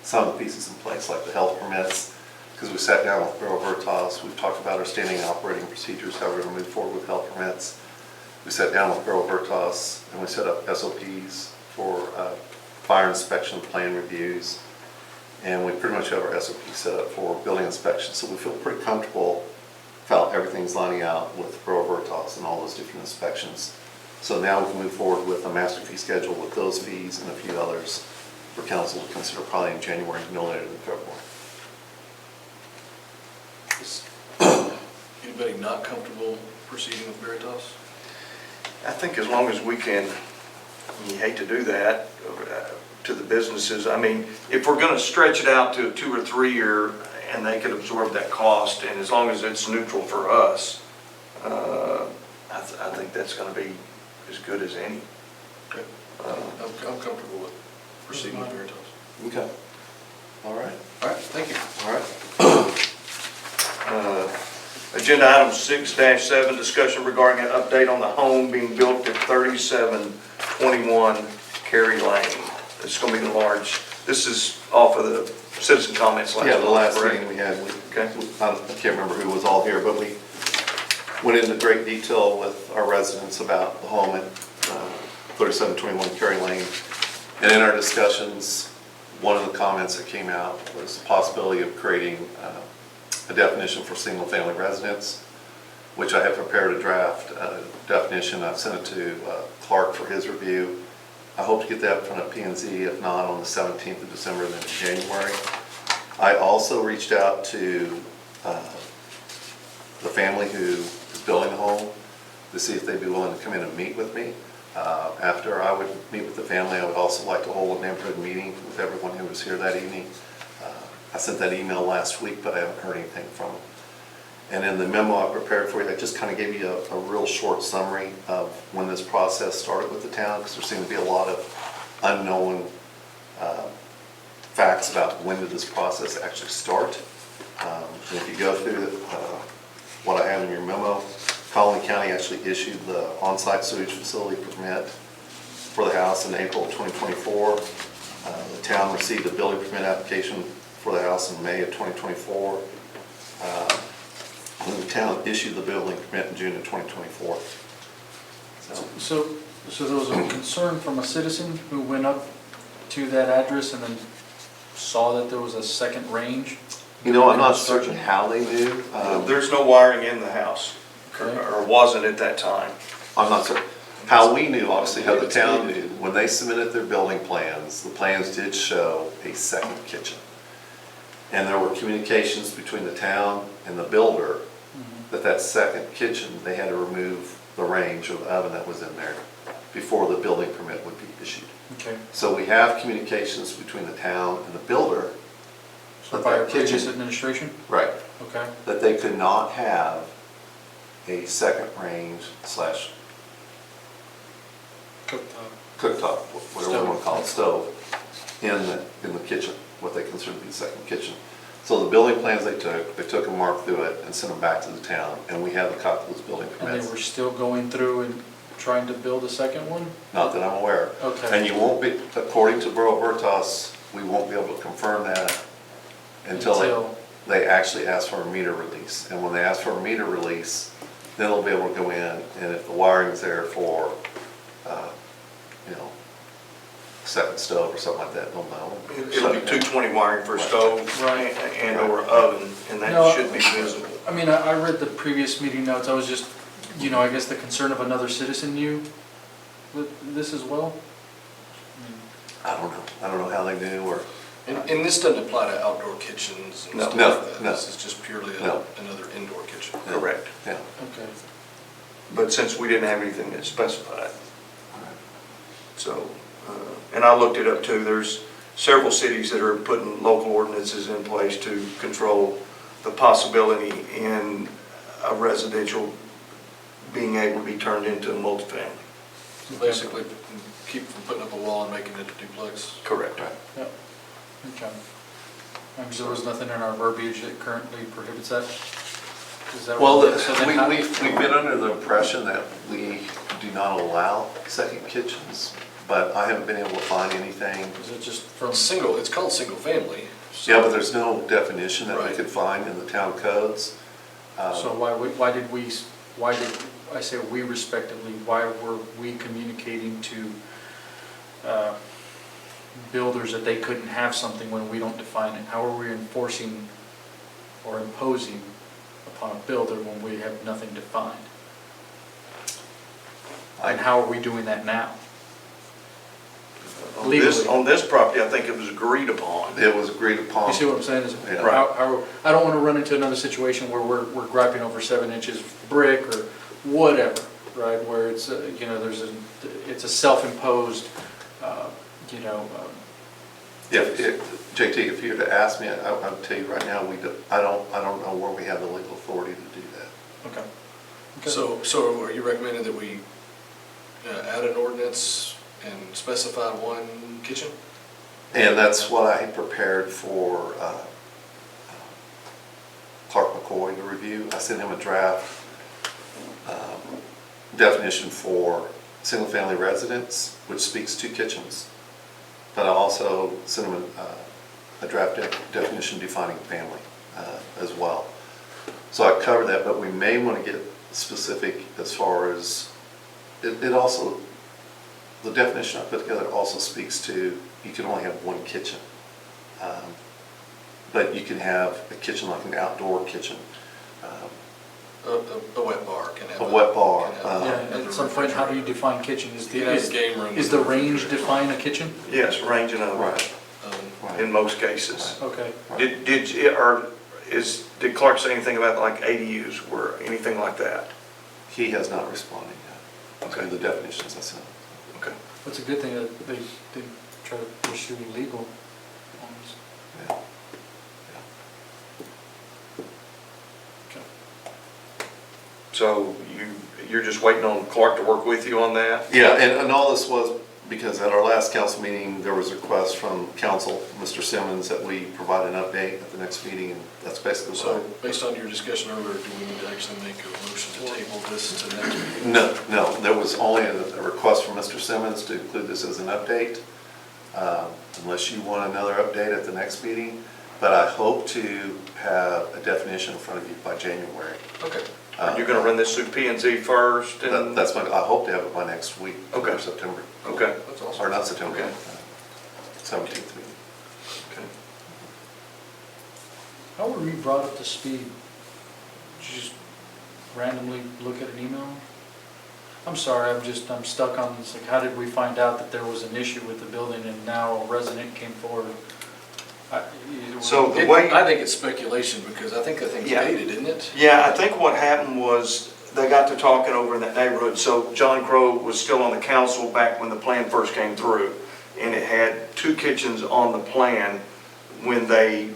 some of the pieces in place, like the health permits, because we sat down with Bureau Veritas, we've talked about our standing operating procedures, how we're going to move forward with health permits. We sat down with Bureau Veritas and we set up SOPs for fire inspection plan reviews, and we pretty much have our SOP set up for building inspection, so we feel pretty comfortable about everything's lining out with Bureau Veritas and all those different inspections. So now we can move forward with a master fee schedule with those fees and a few others for council to consider probably in January, no later than February. Is anybody not comfortable proceeding with Veritas? I think as long as we can, you hate to do that to the businesses. I mean, if we're going to stretch it out to a 2 or 3 year and they could absorb that cost, and as long as it's neutral for us, I think that's going to be as good as any. Okay. I'm comfortable with proceeding with Veritas. Okay. All right. All right, thank you. All right. Agenda item 6-7, discussion regarding an update on the home being built at 3721 Cary Lane. It's going to be large. This is off of the citizen comments last Yeah, the last correct? meeting we had, Okay. I can't remember who was all here, but we went into great detail with our residents about the home at 3721 Cary Lane. And in our discussions, one of the comments that came out was the possibility of creating a definition for single-family residence, which I have prepared a draft definition. I've sent it to Clark for his review. I hope to get that in front of P&Z, if not on the 17th of December, then in January. I also reached out to the family who is building the home to see if they'd be willing to come in and meet with me. After I would meet with the family, I would also like to hold a neighborhood meeting with everyone who was here that evening. I sent that email last week, but I haven't heard anything from them. And in the memo I prepared for you, I just kind of gave you a real short summary of when this process started with the town, because there seemed to be a lot of unknown facts about when did this process actually start. And if you go through what I have in your memo, Collin County actually issued the on-site sewage facility permit for the house in April of 2024. The town received a building permit application for the house in May of 2024. And the town issued the building permit in June of 2024. So there was a concern from a citizen who went up to that address and then saw that there was a second range? You know, I'm not certain how they knew. There's no wiring in the house, Okay. or wasn't at that time. I'm not certain. How we knew, obviously, how the town knew, when they submitted their building plans, the plans did show a second kitchen. And there were communications between the town and the builder that second kitchen, they had to remove the range or the oven that was in there before the building permit would be issued. Okay. So we have communications between the town and the builder. So that by a that previous kitchen- administration? Right, Okay. that they could not have a second range slash Cooktop. cooktop, whatever you want to call it, stove, in the kitchen, what they consider to be the second kitchen. So the building plans they took and marked through it and sent them back to the town, and we have a copy of those building And they permits. were still going through and trying to build a second one? Not that I'm aware of. Okay. And you won't be, according to Bureau Veritas, we won't be able to confirm that until they actually ask for a meter release. And when they ask for a meter release, then they'll be able to go in, and if the wiring's there for, you know, second stove or something like that, they'll know. It'll be 220 wiring for a stove Right. and/or oven, and No, that should be visible. I mean, I read the previous meeting notes, I was just, you know, I guess the concern of another citizen knew with this as well? I don't know how they do, or, And this doesn't apply to outdoor kitchens and No. stuff No, like that? no. This is just purely No. another indoor kitchen? Correct. yeah. Okay. But since we didn't have anything that specified, so, and I looked it up too, there's several cities that are putting local ordinances in place to control the possibility in a residential being able to be turned into a multifamily. So basically, keep from putting up a wall and making it a duplex? Correct. Yep. Okay. And so there was nothing in our verbiage that currently prohibits that? Is that Well, what- so then how- we've been under the impression that we do not allow second kitchens, but I haven't been able to find anything. Is it just from? It's called single family. so- Yeah, but there's no definition that we Right. could find in the town codes. So why did, I say we respectively, why were we communicating to builders that they couldn't have something when we don't define it? How are we enforcing or imposing upon a builder when we have nothing defined? And how are we doing that now? Legally. On this property, I think it was agreed upon. It was agreed upon. You see what I'm saying? Is Yeah. I don't want to run into another situation where we're griping over 7 inches of brick or whatever, right? Where it's, you know, it's a self-imposed, you know, JT, if you were to ask me, I would tell you right now, I don't know where we have the legal authority to do that. okay. So are you recommending that we add an ordinance and specify one kitchen? And that's what I had prepared for Clark McCoy to review. I sent him a draft definition for single-family residence, which speaks to kitchens. But I also sent him a draft definition defining family as well. So I covered that, but we may want to get specific as far as, it also, the definition I put together also speaks to, you can only have one kitchen. But you can have a kitchen like an outdoor kitchen. A wet bar can have. A wet bar, can have Yeah, another at some point, how do you refrigerator. define kitchen? You can have a game room. Is the range define a kitchen? Yes, range and oven, Right. Um, in most cases. Okay. Did Clark say anything about like ADUs or anything like that? He has not responded yet to Okay. the definitions I sent. Okay. It's a good thing that they try to pursue legal ones. Yeah. Okay. So you're just waiting on Clark to work with you on that? Yeah, and all this was because at our last council meeting, there was a request from council, Mr. Simmons, that we provide an update at the next meeting, and that's basically So what based on your discussion earlier, do we need to actually make a motion to table this to next meeting? No, there was only a request from Mr. Simmons to include this as an update, unless you want another update at the next meeting, but I hope to have a definition in front of you by January. Okay. You're gonna run this through P and Z first and? That's I hope to have it by next week, Okay. or September. Okay. That's awesome. Or not September, Okay. 17th meeting. Okay. How were we brought up to speed? Did you just randomly look at an email? I'm sorry, I'm stuck on this, like, how did we find out that there was an issue with the building and now a resident came forward? So the way. I think it's speculation because I think that thing's Yeah. dated, isn't it? Yeah, I think what happened was they got to talking over in that neighborhood. So John Crow was still on the council back when the plan first came through. And it had 2 kitchens on the plan when they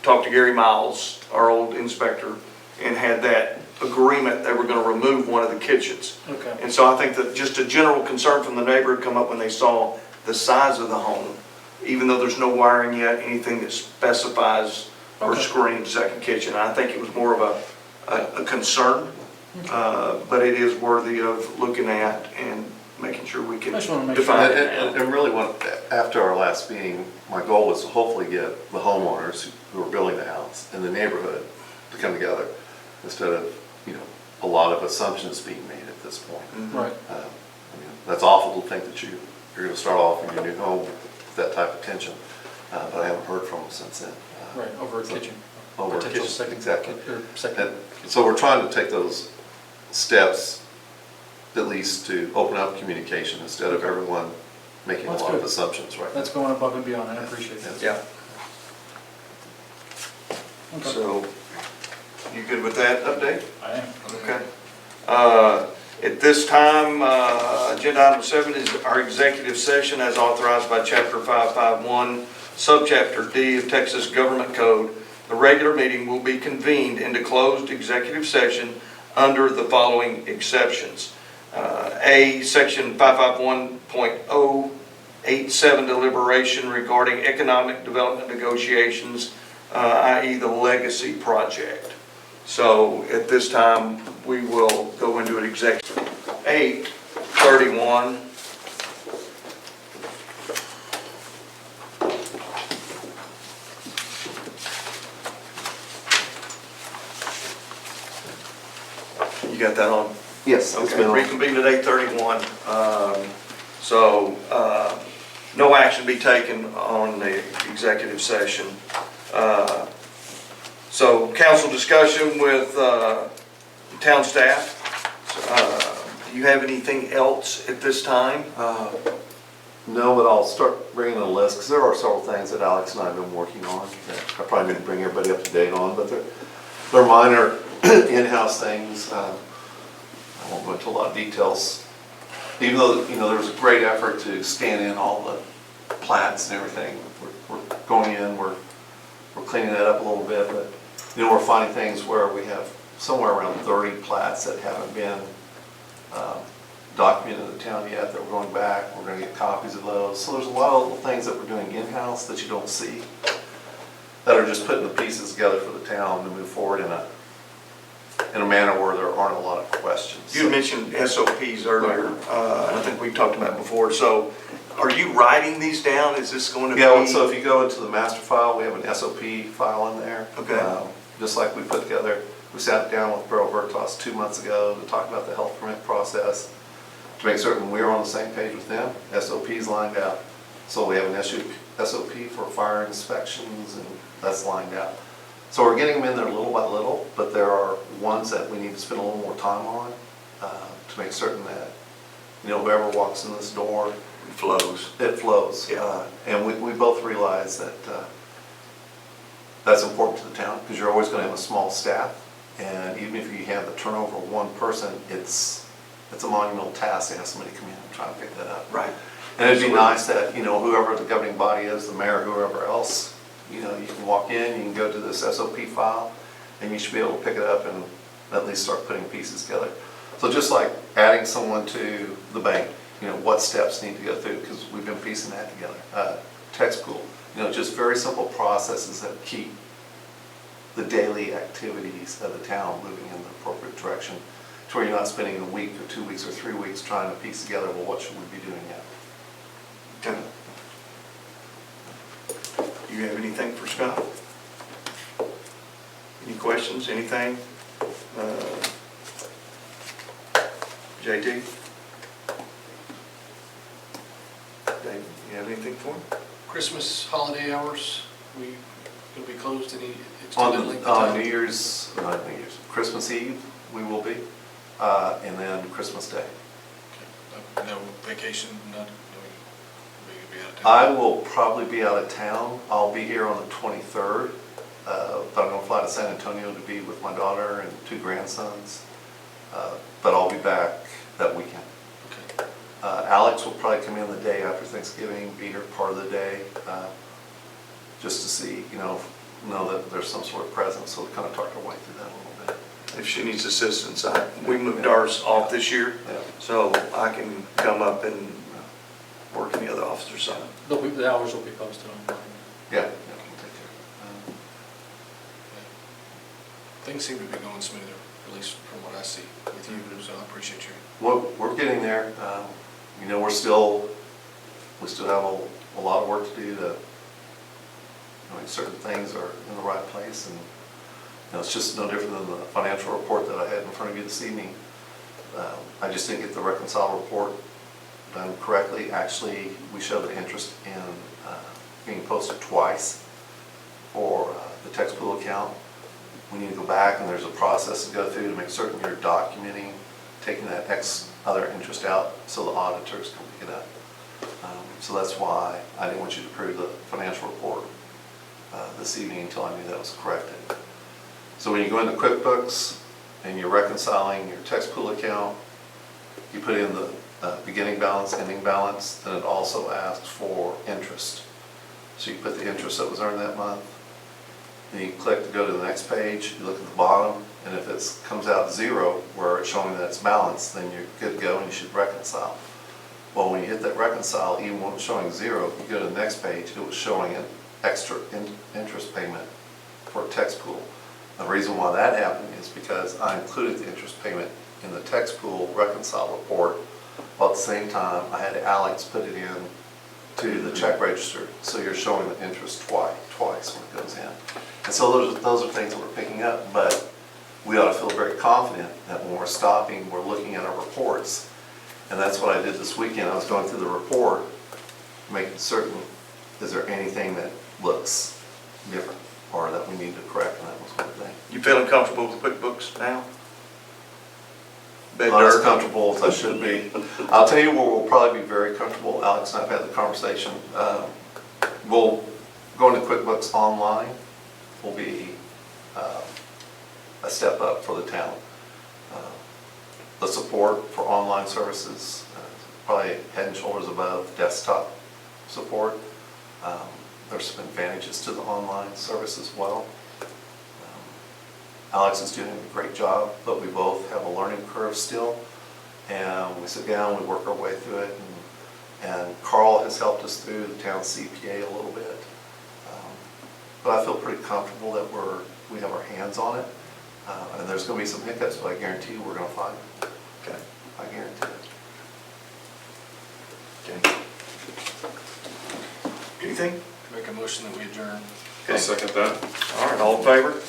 talked to Gary Miles, our old inspector, and had that agreement they were going to remove one of the kitchens. Okay. And so I think that just a general concern from the neighborhood come up when they saw the size of the home, even though there's no wiring yet, anything that specifies or Okay. screams second kitchen. I think it was more of a concern, but it is worthy of looking at and making sure we can I just wanna make sure. define And it. and really, after our last meeting, my goal was to hopefully get the homeowners who are building the house and the neighborhood to come together instead of, a lot of assumptions being made at this point. Right. That's awful to think that you're going to start off in your new home with that type of tension, but I haven't heard from them since then. Right, over a kitchen. Over a Potential kitchen, second- exactly. Or second. And so we're trying to take those steps, at least to open up communication instead of everyone making a That's lot of good. assumptions right now. That's going above and beyond, I appreciate that. Yeah. Okay. So, you good with that update? I am. Okay. At this time, agenda item 7 is our executive session as authorized by Chapter 551, Subchapter D of Texas Government Code. The regular meeting will be convened into closed executive session under the following exceptions. A, Section 551.087 deliberation regarding economic development negotiations, i.e. the legacy project. So at this time, we will go into an executive. 8:31. You got that on? Yes, it's Okay, been, reconvene at 8:31. So no action be taken on the executive session. So council discussion with town staff. Do you have anything else at this time? no, but I'll start bringing a list, because there are several things that Alex and I have been working on that I probably didn't bring everybody up to date on, but they're minor in-house things. I won't go into a lot of details. Even though, there was a great effort to scan in all the plats and everything, we're going in, we're cleaning that up a little bit, but, we're finding things where we have somewhere around 30 plats that haven't been documented in the town yet, that we're going back, we're gonna get copies of those. So there's a lot of little things that we're doing in-house that you don't see, that are just putting the pieces together for the town to move forward in a manner where there aren't a lot of questions. You mentioned SOPs earlier. I think we talked about it before. So are you writing these down? Is this going to be? Yeah, so if you go into the master file, we have an SOP file in there. Okay. Just like we put together, we sat down with Borough Veritas 2 months ago to talk about the health permit process, to make certain we're on the same page with them, SOPs lined out. So we have an SOP for fire inspections, and that's lined out. So we're getting them in there little by little, but there are ones that we need to spend a little more time on to make certain that, whoever walks in this door, It flows. it flows. Yeah. And we both realize that that's important to the town, because you're always going to have a small staff, and even if you have the turnover of one person, it's a monumental task to have somebody come in and try and pick that up. Right. And it'd be nice that, whoever the governing body is, the mayor, whoever else, you can walk in, you can go to this SOP file, and you should be able to pick it up and at least start putting pieces together. So just like adding someone to the bank, what steps need to go through, because we've been piecing that together. Text pool, just very simple processes that keep the daily activities of the town moving in the appropriate direction, to where you're not spending a week or 2 weeks or 3 weeks trying to piece together, well, what should we be doing now? Okay. You have anything for Scott? Any questions, anything? JT? Dave, you have anything for him? Christmas holiday hours, we gonna be closed any On extended length of time? New Year's, Christmas Eve, we will be, and then Christmas Day. Okay. No vacation, none, we gonna be out of town? I will probably be out of town. I'll be here on the 23rd. But I'm gonna fly to San Antonio to be with my daughter and 2 grandsons. But I'll be back that weekend. Okay. Alex will probably come in the day after Thanksgiving, be here part of the day, just to see, know that there's some sort of presence, so we'll kind of talk our way through that a little bit. If she needs assistance, we moved ours off this year, Yeah. so I can come up and work in the other officer's side. The hours will be posted online. Yeah, yeah, we'll take care. Things seem to be going smoother, at least from what I see with you, so I appreciate you. Well, we're getting there. We still have a lot of work to do to certain things are in the right place, and it's just no different than the financial report that I had in front of you this evening. I just didn't get the reconcile report done correctly. Actually, we showed an interest in being posted twice for the tax pool account. We need to go back, and there's a process to go through to make certain you're documenting, taking that other interest out so the auditors can pick it up. So that's why I didn't want you to approve the financial report this evening until I knew that was corrected. So when you go into QuickBooks and you're reconciling your tax pool account, you put in the beginning balance, ending balance, then it also asks for interest. So you put the interest that was earned that month, and you click to go to the next page, you look at the bottom, and if it comes out 0 where it's showing that it's balanced, then you're good to go and you should reconcile. Well, when you hit that reconcile, even when it's showing 0, you go to the next page, it was showing an extra interest payment for a tax pool. The reason why that happened is because I included the interest payment in the tax pool reconcile report, while at the same time I had Alex put it in to the check register, so you're showing the interest twice when it goes in. And so those are things that we're picking up, but we ought to feel very confident that when we're stopping, we're looking at our reports. And that's what I did this weekend. I was going through the report, making certain, is there anything that looks different or that we need to correct, and that was one thing. You feeling comfortable with QuickBooks now? Bed Not as dirt? comfortable as I should be. I'll tell you where we'll probably be very comfortable. Alex and I have had the conversation. We'll go into QuickBooks Online will be a step up for the town. The support for online services, probably head and shoulders above desktop support. There's some advantages to the online service as well. Alex is doing a great job, but we both have a learning curve still. And we sit down, we work our way through it. And Carl has helped us through the town CPA a little bit. But I feel pretty comfortable that we have our hands on it. And there's going to be some hiccups, but I guarantee you we're going to find them. Okay. I guarantee it. Okay. Anything? Make a motion that we adjourn. I'll second that. All right, all in favor?